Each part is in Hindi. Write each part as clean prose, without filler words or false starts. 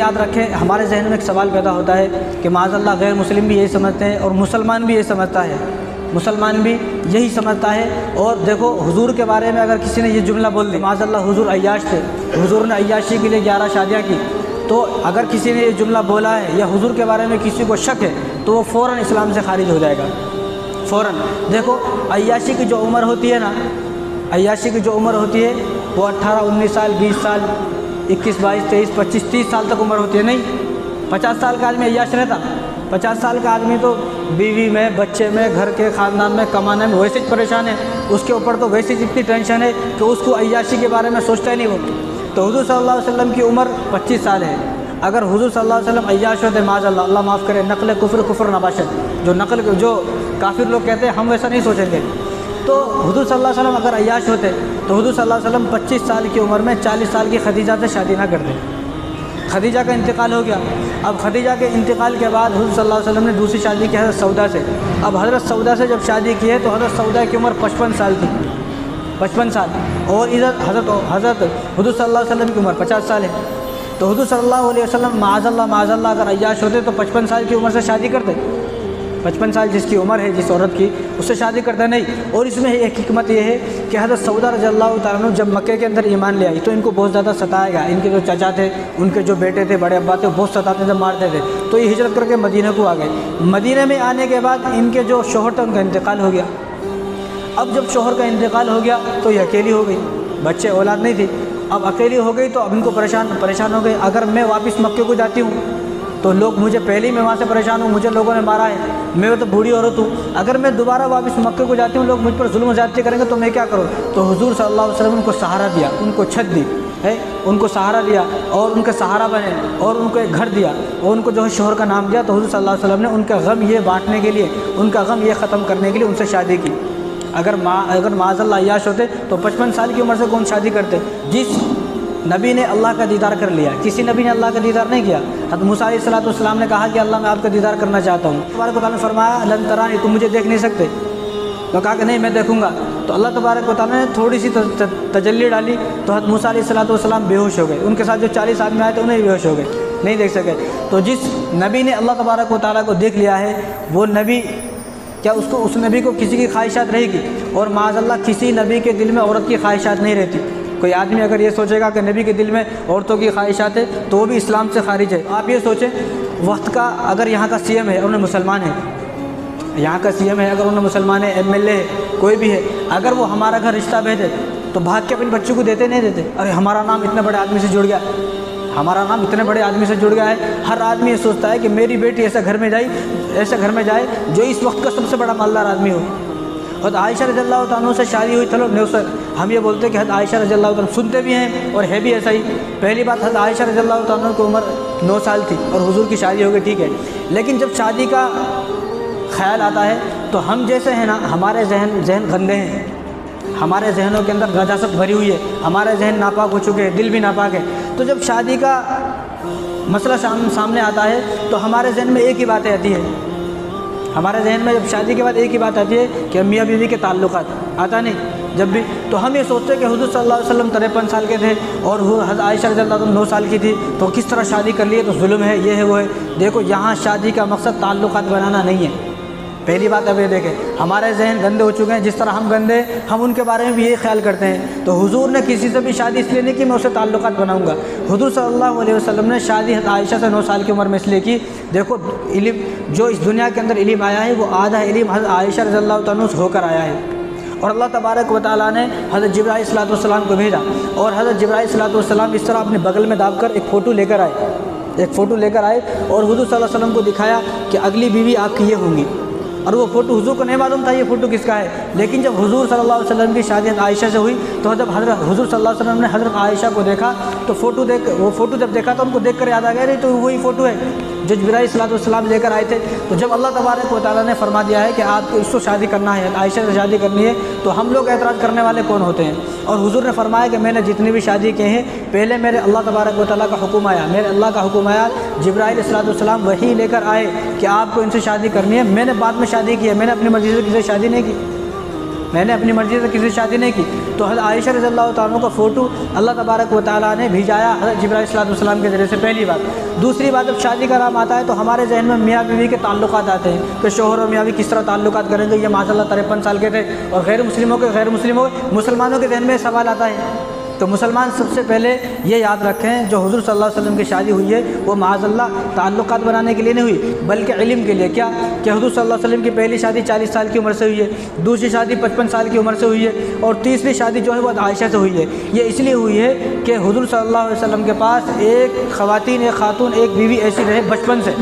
याद रखें, हमारे जहन में एक सवाल पैदा होता है कि माज़अल्लाह गैर मुस्लिम भी यही समझते हैं और मुसलमान भी यही समझता है, मुसलमान भी यही समझता है। और देखो हुजूर के बारे में अगर किसी ने ये जुमला बोल दी, माज़अल्लाह हुजूर अय्याश थे, हुजूर ने अय्याशी के लिए 11 शादियाँ की, तो अगर किसी ने ये जुमला बोला है या हुजूर के बारे में किसी को शक है तो वो फ़ौरन इस्लाम से खारिज हो जाएगा, फ़ौरन। देखो अय्याशी की जो उम्र होती है ना, अय्याशी की जो उम्र होती है वो 18, 19 साल, 20 साल, 21, 22, 23, 25, 30 साल तक उम्र होती है। नहीं, 50 साल का आदमी अय्याश रहता। 50 साल का आदमी तो बीवी में, बच्चे में, घर के ख़ानदान में, कमाने में वैसे ही परेशान है, उसके ऊपर तो वैसे ही इतनी टेंशन है कि उसको अय्याशी के बारे में सोचता ही नहीं वो। तो हुजूर सल्लल्लाहु अलैहि वसल्लम की उम्र 25 साल है। अगर हुजूर सल्लल्लाहु अलैहि वसल्लम अय्याश होते, माज़अल्लाह, अल्लाह माफ़ करे, नक़ल कुफ़्र नबाशत, जो काफिर लोग कहते हैं, हम वैसा नहीं सोचेंगे। तो हुजूर सल्लल्लाहु अलैहि वसल्लम अगर अय्याश होते तो हुजूर सल्लल्लाहु अलैहि वसल्लम 25 साल की उम्र में 40 साल की खदीजा से शादी ना करते। खदीजा का इंतकाल हो गया। अब खदीजा के इंतकाल के बाद हुजूर सल्लल्लाहु अलैहि वसल्लम ने दूसरी शादी की हज़रत सौदा से। अब हज़रत सौदा से जब शादी की है तो हज़रत सौदा की उम्र 55 साल थी, 55 साल, और इधर हज़रत हुजूर सल्लल्लाहु अलैहि वसल्लम की उम्र 50 साल है। तो हुजूर सल्लल्लाहु अलैहि वसल्लम माज़अल्लाह अगर अय्याश होते तो 55 साल की उम्र से शादी करते। 55 साल जिसकी उम्र है जिस औरत की, उससे शादी करते नहीं। और इसमें एक हिकमत यह है कि हज़रत सौदा रज़ियल्लाहु ताला अन्हु जब मक्के के अंदर ईमान ले आई तो इनको बहुत ज़्यादा सताएगा। इनके जो चाचा थे, उनके जो बेटे थे, बड़े अब्बा थे, बहुत सताते थे, मारते थे। तो ये हिजरत करके मदीना को आ गए। मदीने में आने के बाद इनके जो शोहर था उनका इंतकाल हो गया। अब जब शोहर का इंतकाल हो गया तो ये अकेली हो गई, बच्चे औलाद नहीं थी। अब अकेली हो गई तो अब इनको परेशान हो गए। अगर मैं वापस मक्के को जाती हूँ तो लोग मुझे, पहले ही मैं वहाँ से परेशान हूँ, मुझे लोगों ने मारा है, मैं तो बूढ़ी औरत हूँ, अगर मैं दोबारा वापस मक्के को जाती हूँ लोग मुझ पर जुल्म ज़्यादती करेंगे तो मैं क्या करूँ। तो हुजूर सल्लल्लाहु अलैहि वसल्लम उनको सहारा दिया, उनको छत दी है, उनको सहारा दिया और उनके सहारा बने और उनको एक घर दिया और उनको जो है शोहर का नाम दिया। तो हुजूर सल्लल्लाहु अलैहि वसल्लम ने उनका गम ये बांटने के लिए, उनका गम ये ख़त्म करने के लिए उनसे शादी की। अगर माज़अल्लाह अय्याश होते तो 55 साल की उम्र से कौन शादी करते। जिस नबी ने अल्लाह का दीदार कर लिया, किसी नबी ने अल्लाह का दीदार नहीं किया। हज़रत मूसा अलैहिस्सलाम ने कहा कि अल्लाह मैं आपका दीदार करना चाहता हूँ। तबारक व तआला ने फरमाया लन तरानी, तुम मुझे देख नहीं सकते। तो कहा कि नहीं मैं देखूँगा। तो अल्लाह तबारक व तआला ने थोड़ी सी तजल्ली डाली तो हज़रत मूसा अलैहिस्सलाम बेहोश हो गए। उनके साथ जो 40 आदमी आए थे उन्हें भी बेहोश हो गए, नहीं देख सके। तो जिस नबी ने अल्लाह तबारक व तआला को देख लिया है वो नबी, क्या उसको, उस नबी को किसी की ख्वाहिशात रहेगी। और माज़अल्लाह किसी नबी के दिल में औरत की ख्वाहिशात नहीं रहती। कोई आदमी अगर ये सोचेगा कि नबी के दिल में औरतों की ख्वाहिशात है तो वो भी इस्लाम से खारिज है। आप ये सोचें, वक्त का अगर यहाँ का सीएम है और उन्हें मुसलमान है, यहाँ का सीएम है अगर उन्हें मुसलमान है, एमएलए है, कोई भी है, अगर वो हमारा घर रिश्ता भेजे तो भाग के अपने बच्चों को देते नहीं देते। अरे हमारा नाम इतने बड़े आदमी से जुड़ गया, हमारा नाम इतने बड़े आदमी से जुड़ गया है। हर आदमी ये सोचता है कि मेरी बेटी ऐसे घर में जाए जो इस वक्त का सबसे बड़ा मालदार आदमी हो। हज़रत आयशा रज़ियल्लाहु तआला अन्हा से शादी हुई, चलो हम ये बोलते हैं कि हज़रत आयशा रज़ियल्लाहु तआला, सुनते भी हैं और है भी ऐसा ही। पहली बात, हज़रत आयशा रज़ियल्लाहु तआला अन्हा की उम्र 9 साल थी और हुजूर की शादी हो गई, ठीक है। लेकिन जब शादी का ख्याल आता है तो हम जैसे हैं ना, हमारे जहन गंदे हैं, हमारे जहनों के अंदर नजासत भरी हुई है, हमारे जहन नापाक हो चुके हैं, दिल भी नापाक है। तो जब शादी का मसला सामने आता है तो हमारे जहन में एक ही बातें आती है, हमारे जहन में जब शादी के बाद एक ही बात आती है कि मियाँ बीवी के ताल्लुकात, आता नहीं जब भी। तो हम ये सोचते हैं कि हुजूर सल्लल्लाहु अलैहि वसल्लम 53 साल के थे और हज़रत आयशा रज़ियल्लाहु अन्हा 9 साल की थी, तो किस तरह शादी कर लिए, तो जुल्म है, ये है वो है। देखो यहाँ शादी का मकसद ताल्लुकात बनाना नहीं है। पहली बात अब ये देखें, हमारे जहन गंदे हो चुके हैं, जिस तरह हम गंदे, हम उनके बारे में भी यही ख्याल करते हैं। तो हुजूर ने किसी से भी शादी इसलिए नहीं की मैं उससे ताल्लुकात बनाऊंगा। हुजूर सल्लल्लाहु अलैहि वसल्लम ने शादी आयशा से 9 साल की उम्र में इसलिए की, देखो इल्म जो इस दुनिया के अंदर इल्म आया है वो आधा इल्म हज़रत आयशा रज़ियल्लाहु तआला अन्हा होकर आया है। और अल्लाह तबारक व तआला ने हज़रत जिब्राईल अलैहिस्सलाम को भेजा और हज़रत जिब्राईल अलैहिस्सलाम इस तरह अपने बगल में दाब कर एक फ़ोटो लेकर आए और हुजूर सल्लल्लाहु अलैहि वसल्लम को दिखाया कि अगली बीवी आपकी ये होंगी। और वो फ़ोटो हुजूर को नहीं मालूम था ये फ़ोटो किसका है। लेकिन जब हुजूर सल्लल्लाहु अलैहि वसल्लम की शादी आयशा से हुई तो जब हुजूर सल्लल्लाहु अलैहि वसल्लम ने हज़रत आयशा को देखा तो वो फ़ोटो जब देखा तो उनको देख कर याद आ गया, नहीं तो वही फ़ोटो है जो जिब्राईल अलैहिस्सलाम लेकर आए थे। तो जब अल्लाह तबारक व तआला ने फरमा दिया है कि आपको इससे शादी करना है, आयशा से शादी करनी है, तो हम लोग एतराज़ करने वाले कौन होते हैं। और हुजूर ने फरमाया कि मैंने जितनी भी शादी की हैं, पहले मेरे अल्लाह तबारक व तआला का हुक्म आया, मेरे अल्लाह का हुक्म आया, जिब्राईल अलैहिस्सलाम वही लेकर आए कि आपको इनसे शादी करनी है। मैंने बाद में शादी की है, मैंने अपनी मर्ज़ी से किसी से शादी नहीं की। मैंने अपनी मर्ज़ी से किसी से शादी नहीं की। तो हज़रत आयशा रज़ियल्लाहु तआला का फ़ोटो अल्लाह तबारक व तआला ने भेजाया हज़रत जिब्राइल अलैहिस्सलाम के ज़रिए से, पहली बात। दूसरी बात, जब शादी का नाम आता है तो हमारे जहन में मियाँ बीवी के ताल्लुकात आते हैं कि शोहर और मियाँ बीवी किस तरह ताल्लुकात करेंगे। ये माशाअल्लाह 53 साल के थे और गैर मुसलमानों के जहन में सवाल आता है। तो मुसलमान सबसे पहले ये याद रखें, जो हुज़ूर सल्लल्लाहु अलैहि वसल्लम की शादी हुई है वो माअज़ल्लाह ताल्लुकात बनाने के लिए नहीं हुई, बल्कि इल्म के लिए। क्या कि हुज़ूर सल्लल्लाहु अलैहि वसल्लम की पहली शादी 40 साल की उम्र से हुई है, दूसरी शादी 55 साल की उम्र से हुई है और तीसरी शादी जो है वो आयशा से हुई है। ये इसलिए हुई है कि हुज़ूर सल्लल्लाहु अलैहि वसल्लम के पास एक खातून एक बीवी ऐसी रहे बचपन से,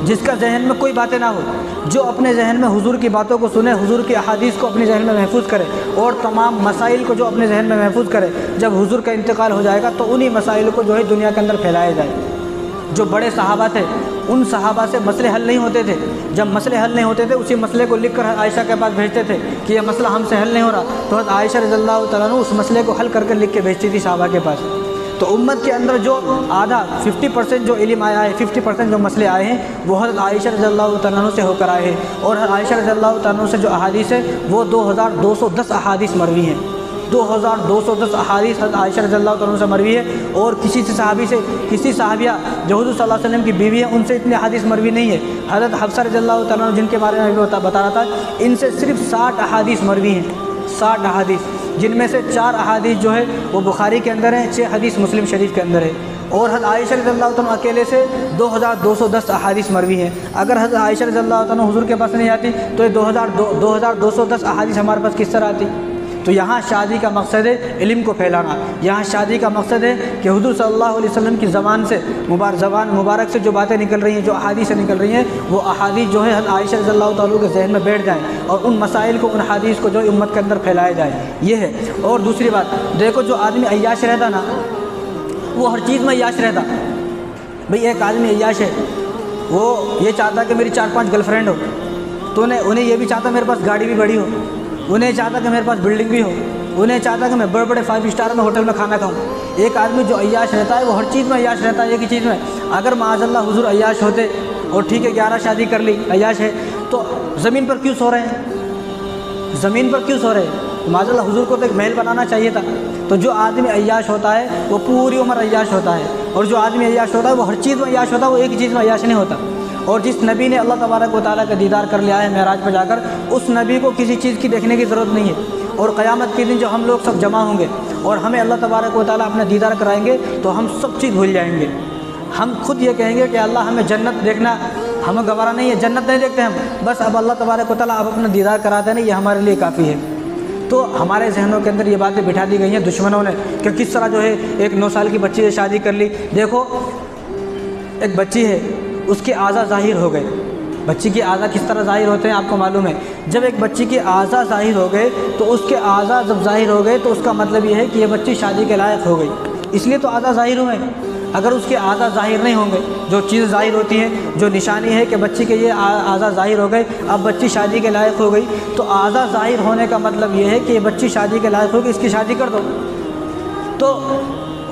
जिसका जहन में कोई बातें ना हो, जो अपने जहन में हुजूर की बातों को सुने, हुजूर की अहादीस को अपने जहन में महफूज करे और तमाम मसाइल को जो अपने जहन में महफूज करे, जब हुजूर का इंतकाल हो जाएगा तो उन्हीं मसाइल को जो है दुनिया के अंदर फैलाया जाए। जो बड़े सहाबा थे उन सहाबा से मसले हल नहीं होते थे, जब मसले हल नहीं होते थे उसी मसले को लिख कर आयशा के पास भेजते थे कि यह मसला हमसे हल नहीं हो रहा, तो हज़रत आयशा रज़ियल्लाहु तआला अन्हा उस मसले को हल करके लिख के भेजती थी सहाबा के पास। तो उम्मत के अंदर जो आधा 50% जो इल्म आया है, 50% जो मसले आए हैं वो हज़रत आयशा रज़ियल्लाहु तआला अन्हा से होकर आए हैं। और हज़रत आयशा रज़ियल्लाहु तआला अन्हा से जो अहादीस है वो 2210 अहादीस मरवी हैं। 2210 अहादीस हज़रत आयशा रज़ियल्लाहु तआला अन्हा से मरवी है। और किसी सहाबिया जो हुज़ूर सल्लल्लाहु अलैहि वसल्लम की बीवी है उनसे इतने अहादीस मरवी नहीं है। हज़रत हफ्सा रज़ियल्लाहु तआला अन्हा जिनके बारे में बता रहा था, इनसे सिर्फ 60 अहादीस मरवी हैं, 60 अहादीस, जिनमें से 4 अहादीस जो है वो बुखारी के अंदर है, 6 हदीस मुस्लिम शरीफ के अंदर है। और हज़रत आयशा रज़ियल्लाहु तआला अकेले से 2210 अहादीस मरवी हैं। अगर हज़रत आयशा रज़ियल्लाहु तआला हुज़ूर के पास नहीं आती तो ये 2210 अहादीस हमारे पास किस तरह आती। तो यहाँ शादी का मकसद है इल्म को फैलाना। यहाँ शादी का मकसद है कि हुज़ूर सल्लल्लाहु अलैहि वसल्लम की ज़बान मुबारक से जो बातें निकल रही हैं, जो अहादीस निकल रही हैं, वो अहादीस जो है हज़रत आयशा रज़ियल्लाहु तआला के जहन में बैठ जाएँ और उन मसाइल को, उन अहादीस को जो उम्मत के अंदर फैलाया जाए, ये है। और दूसरी बात, देखो जो आदमी अय्याश रहता ना, वो हर चीज़ में अय्याश रहता। भाई एक आदमी अय्याश है, वो ये चाहता कि मेरी 4-5 गर्लफ्रेंड हो, तो उन्हें ये भी चाहता मेरे पास गाड़ी भी बड़ी हो, उन्हें चाहता कि मेरे पास बिल्डिंग भी हो, उन्हें चाहता कि मैं बड़े 5 स्टार में होटल में खाना खाऊं। एक आदमी जो अय्याश रहता है वो हर चीज़ में अय्याश रहता है, एक ही चीज़ में। अगर माअज़ल्लाह हुज़ूर अय्याश होते और ठीक है 11 शादी कर ली, अय्याश है, तो ज़मीन पर क्यों सो रहे हैं? ज़मीन पर क्यों सो रहे हैं? माअज़ल्लाह हुज़ूर को तो एक महल बनाना चाहिए था। तो जो आदमी अय्याश होता है वो पूरी उम्र अय्याश होता है, और जो आदमी अय्याश होता है वो हर चीज़ में अय्याश होता है, वो एक ही चीज़ में अय्याश नहीं होता। और जिस नबी ने अल्लाह तबारक व तआला का दीदार कर लिया है मेराज पर जाकर, उस नबी को किसी चीज़ की देखने की ज़रूरत नहीं है। और क़यामत के दिन जो हम लोग सब जमा होंगे और हमें अल्लाह तबारक व तआला अपना दीदार कराएंगे तो हम सब चीज़ भूल जाएंगे। हम खुद ये कहेंगे कि अल्लाह हमें जन्नत देखना हमें गवारा नहीं है, जन्नत नहीं देखते हम, बस अब अल्लाह तबारक व तआला अब अपना दीदार कराते नहीं, ये हमारे लिए काफ़ी है। तो हमारे जहनों के अंदर ये बातें बिठा दी गई हैं दुश्मनों ने कि किस तरह जो है एक 9 साल की बच्ची से शादी कर ली। देखो एक बच्ची है, उसके आज़ा ज़ाहिर हो गए। बच्ची के आज़ा किस तरह ज़ाहिर होते हैं आपको मालूम है। जब एक बच्ची के आज़ा ज़ाहिर हो गए तो उसके आज़ा जब ज़ाहिर हो गए तो उसका मतलब ये है कि ये बच्ची शादी के लायक हो गई, इसलिए तो आज़ा ज़ाहिर हुए। अगर उसके आज़ा ज़ाहिर नहीं होंगे, जो चीज़ ज़ाहिर होती है, जो निशानी है कि बच्ची के ये आज़ा ज़ाहिर हो गए, अब बच्ची शादी के लायक हो गई, तो आज़ा ज़ाहिर होने का मतलब ये है कि ये बच्ची शादी के लायक होगी, इसकी शादी कर दो। तो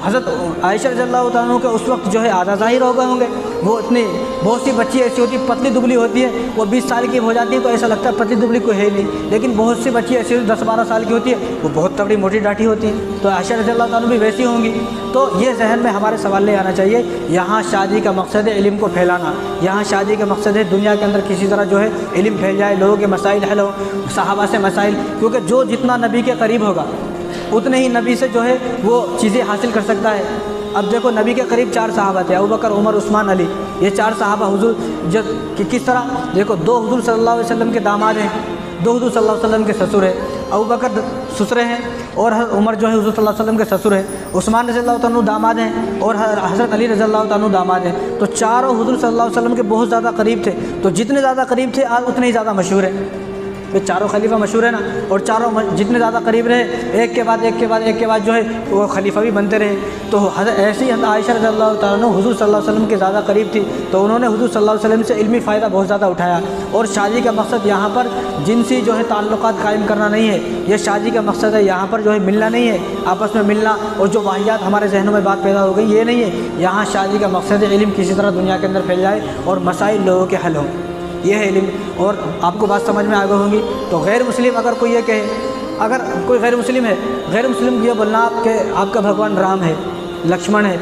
हज़रत आयशा रज़ियल्लाहु तआला अन्हा के उस वक्त जो है आधा ज़ाहिर हो गए होंगे। वो इतनी बहुत सी बच्ची ऐसी होती है पतली दुबली होती है, वो 20 साल की हो जाती है तो ऐसा लगता है पतली दुबली कोई है नहीं, लेकिन बहुत सी बच्ची ऐसी 10-12 साल की होती है, वो बहुत तगड़ी मोटी डाठी होती है। तो आयशा रज़ियल्लाहु तआला अन्हा भी वैसी होंगी। तो ये जहन में हमारे सवाल ले आना चाहिए, यहाँ शादी का मकसद है इल्म को फैलाना, यहाँ शादी का मकसद है दुनिया के अंदर किसी तरह जो है इल्म फैल जाए, लोगों के मसाइल हल हो, सहाबा से मसाइल, क्योंकि जो जितना नबी के करीब होगा उतने ही नबी से जो है वो चीज़ें हासिल कर सकता है। अब देखो नबी के करीब 4 सहाबा थे, अबू बकर, उमर, उस्मान, अली, ये 4 सहाबा हुजूर जो कि किस तरह देखो 2 हुजूर सल्लल्लाहु अलैहि वसल्लम के दामाद हैं, 2 हुजूर सल्लल्लाहु अलैहि वसल्लम के ससुर हैं, अबू बकर ससुरे हैं और उमर जो है हुजूर सल्लल्लाहु अलैहि वसल्लम के ससुर हैं, उस्मान रज़ियल्लाहु तआला दामाद हैं और हज़रत अली रज़ियल्लाहु तआला दामाद हैं। तो चारों हुजूर सल्लल्लाहु अलैहि वसल्लम के बहुत ज़्यादा करीब थे। तो जितने ज़्यादा करीब थे आज उतने ही ज़्यादा मशहूर हैं। ये चारों खलीफा मशहूर है ना, और चारों जितने ज़्यादा करीब रहे एक के बाद जो है वो खलीफा भी बनते रहे। तो ऐसे ही आयशा रज़ियल्लाहु तआला अन्हा हुज़ूर सल्लल्लाहु अलैहि वसल्लम के ज़्यादा करीब थी, तो उन्होंने हुज़ूर सल्लल्लाहु अलैहि वसल्लम से इल्मी फ़ायदा बहुत ज़्यादा उठाया। और शादी का मकसद यहाँ पर जिनसी जो है ताल्लुकात कायम करना नहीं है, ये शादी का मकसद है यहाँ पर जो है मिलना नहीं है, आपस में मिलना और जो वाहियात हमारे जहनों में बात पैदा हो गई ये नहीं है। यहाँ शादी का मकसद है इल्म किसी तरह दुनिया के अंदर फैल जाए और मसाइल लोगों के हल हों, ये है इल्म। और आपको बात समझ में आ गई होंगी। तो गैर मुस्लिम अगर कोई ये कहे अगर कोई गैर मुस्लिम है, गैर मुस्लिम ये बोलना आपका भगवान राम है, लक्ष्मण है,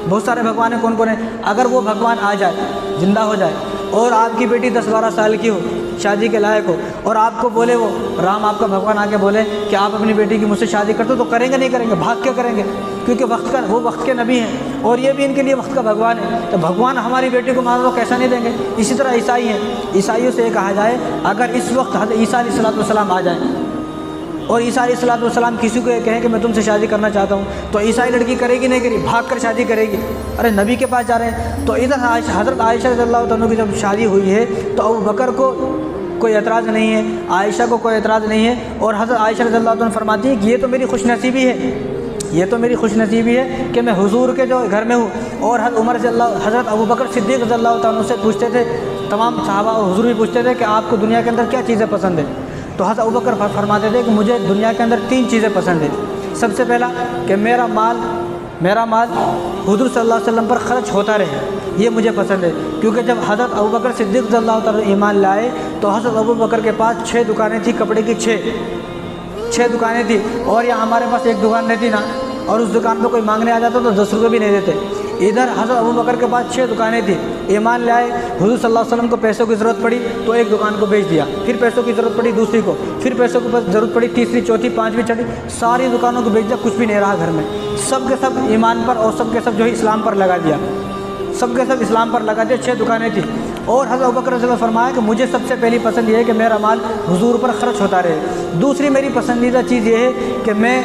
बहुत सारे भगवान हैं, कौन कौन है, अगर वो भगवान आ जाए, ज़िंदा हो जाए और आपकी बेटी 10-12 साल की हो, शादी के लायक हो, और आपको बोले वो राम आपका भगवान आके बोले कि आप अपनी बेटी की मुझसे शादी कर दो, तो करेंगे नहीं करेंगे? भाग के करेंगे, क्योंकि वो वक्त के नबी हैं और ये भी इनके लिए वक्त का भगवान है। तो भगवान हमारी बेटी को मारो तो कैसा नहीं देंगे? इसी तरह ईसाई हैं, ईसाइयों से ये कहा जाए अगर इस वक्त हज़रत ईसा अलैहिस्सलाम आ जाए और ईसा अलैहिस्सलाम किसी को ये कहें कि मैं तुमसे शादी करना चाहता हूँ, तो ईसाई लड़की करेगी नहीं करेगी? भाग कर शादी करेगी। अरे नबी के पास जा रहे हैं। तो इधर हज़रत आयशा रज़ियल्लाहु तआला की जब शादी हुई है तो अबू बकर को कोई एतराज़ नहीं है, आयशा को कोई एतराज़ नहीं है, और हज़रत आयशा रज़ियल्लाहु तआला फरमाती है कि ये तो मेरी खुशनसीबी है, ये तो मेरी खुशनसीबी है कि मैं हुजूर के जो घर में हूँ। और हज़रत अबू बकर सिद्दीक़ रज़ियल्लाहु तआला से पूछते थे, तमाम सहाबा और हुजूर भी पूछते थे कि आपको दुनिया के अंदर क्या चीज़ें पसंद है? तो हज़रत अबू बकर फरमाते थे कि मुझे दुनिया के अंदर 3 चीज़ें पसंद है। सबसे पहला कि मेरा माल हुजूर सल्लल्लाहु अलैहि वसल्लम पर ख़र्च होता रहे, ये मुझे पसंद है। क्योंकि जब हज़रत अबू बकर सिद्दीक़ रज़ियल्लाहु तआला ईमान लाए तो हज़रत अबू बकर के पास 6 दुकानें थी, कपड़े की 6 दुकानें थी, और यहाँ हमारे पास 1 दुकान रहती ना, और उस दुकान पर कोई मांगने आ जाता तो 10 रुपये भी नहीं देते। इधर हज़रत अबू बकर के पास 6 दुकानें थी, ईमान लाए, हुजूर सल्लल्लाहु अलैहि वसल्लम को पैसों की ज़रूरत पड़ी तो एक दुकान को बेच दिया, फिर पैसों की ज़रूरत पड़ी दूसरी को, फिर पैसों की ज़रूरत पड़ी तीसरी, चौथी, पाँचवीं, छठी, सारी दुकानों को बेच दिया, कुछ भी नहीं रहा घर में। सब के सब ईमान पर और सब के सब जो है इस्लाम पर लगा दिया, सब के सब इस्लाम पर लगा दिया। 6 दुकानें थी। और हज़रत अबू बकर रज़ियल्लाहु फरमाया कि मुझे सबसे पहली पसंद ये है कि मेरा माल हुजूर पर ख़र्च होता रहे। दूसरी मेरी पसंदीदा चीज़ ये है कि मैं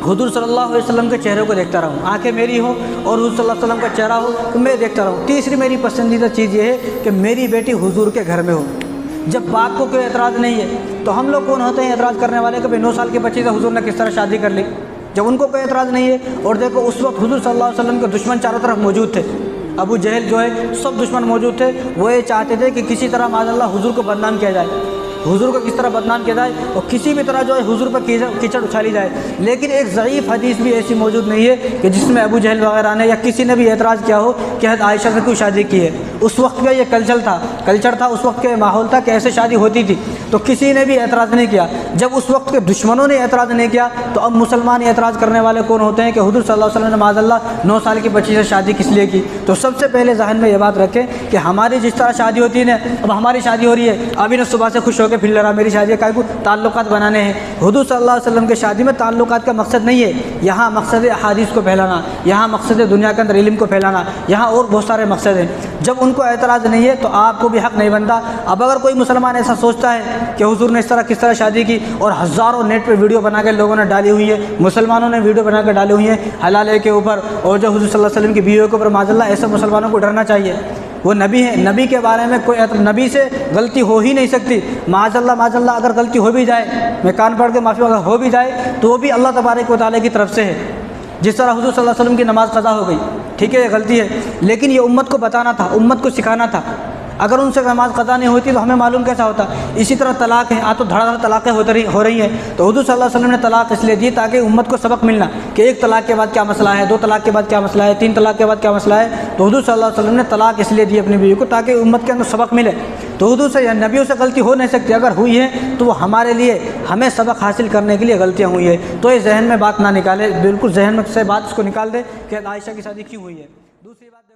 हुजूर सल्लल्लाहु अलैहि वसल्लम के चेहरे को देखता रहूँ, आंखें मेरी हो और हुजूर सल्लल्लाहु अलैहि वसल्लम का चेहरा हो तो मैं देखता रहूँ। तीसरी मेरी पसंदीदा चीज़ ये है कि मेरी बेटी हुजूर के घर में हो। जब बाप को कोई एतराज़ नहीं है तो हम लोग कौन होते हैं एतराज़ करने वाले कि भाई 9 साल के बच्चे से हुजूर ने किस तरह शादी कर ली, जब उनको कोई एतराज़ नहीं है। और देखो उस वक्त हुजूर सल्लल्लाहु अलैहि वसल्लम के दुश्मन चारों तरफ मौजूद थे, अबू जहल जो है सब दुश्मन मौजूद थे। वो ये चाहते थे कि किसी तरह माज़अल्लाह हुजूर को बदनाम किया जाए, हुजूर को किस तरह बदनाम किया जाए और किसी भी तरह जो है हुजूर पर कीचड़ उछाली जाए। लेकिन एक ज़ईफ़ हदीस भी ऐसी मौजूद नहीं है कि जिसमें अबू जहल वगैरह ने या किसी ने भी एतराज़ किया हो कि हज़रत आयशा से क्यों शादी की है। उस वक्त का ये कल्चर था, उस वक्त का माहौल था कि ऐसे शादी होती थी, तो किसी ने भी एतराज़ नहीं किया। जब उस वक्त के दुश्मनों ने एतराज़ नहीं किया तो अब मुसलमान एतराज़ करने वाले कौन होते हैं कि हुजूर सल्लल्लाहु अलैहि वसल्लम ने माज़अल्लाह 9 साल की बच्ची से शादी किस लिए की। तो सबसे पहले ज़हन में ये बात रखें कि हमारी जिस तरह शादी होती है ना, अब हमारी शादी हो रही है, अभी ना सुबह से खुश होकर फिर रहा मेरी शादी का को ताल्लुकात बनाने हैं। हुजूर सल्लल्लाहु अलैहि वसल्लम के शादी में ताल्लुकात का मकसद नहीं है, यहाँ मकसद है अहादीस को फैलाना, यहाँ मकसद है दुनिया के अंदर इल्म को फैलाना, यहाँ और बहुत सारे मकसद हैं। जब उनको एतराज़ नहीं है तो आपको भी हक़ नहीं बनता। अब अगर कोई मुसलमान ऐसा सोचता है कि हुजूर ने इस तरह किस तरह शादी की, और हज़ारों नेट पर वीडियो बना के लोगों ने डाली हुई है, मुसलमानों ने वीडियो बना कर डाली हुई है हलाल के ऊपर और जो हुजूर सल्लल्लाहु अलैहि वसल्लम की बीवियों के ऊपर, माज़अल्लाह ऐसे मुसलमानों को डरना चाहिए। वो नबी है, नबी के बारे में कोई नबी से गलती हो ही नहीं सकती। माज़अल्लाह अगर गलती हो भी जाए, मैं कान पढ़ के माफ़ी अगर हो भी जाए तो वो भी अल्लाह तबारक व तआला की तरफ से है। जिस तरह हुजूर सल्लल्लाहु अलैहि वसल्लम की नमाज़ क़ज़ा हो गई, ठीक है ये गलती है, लेकिन ये उम्मत को बताना था, उम्मत को सिखाना था। अगर उनसे नमाज़ क़ज़ा नहीं होती तो हमें मालूम कैसा होता। इसी तरह तलाक़ है, आज तो धड़ाधड़ तलाक़ें हो रही हैं, तो हुजूर सल्लल्लाहु अलैहि वसल्लम ने तलाक़ इसलिए दी ताकि उम्मत को सबक मिलना कि 1 तलाक़ के बाद क्या मसला है, 2 तलाक़ के बाद क्या मसला है, 3 तलाक़ के बाद क्या मसला है। तो हुजूर सल्लल्लाहु अलैहि वसल्लम ने तलाक़ इसलिए दी अपनी बीवी को ताकि उम्मत के अंदर सबक मिले। तो हुजूर से या नबियों से गलती हो नहीं सकती, अगर हुई है तो वो हमारे लिए, हमें सबक हासिल करने के लिए गलतियाँ हुई है। तो ये जहन में बात ना निकाले, बिल्कुल जहन में से बात इसको निकाल दे कि आयशा की शादी क्यों हुई है। दूसरी बात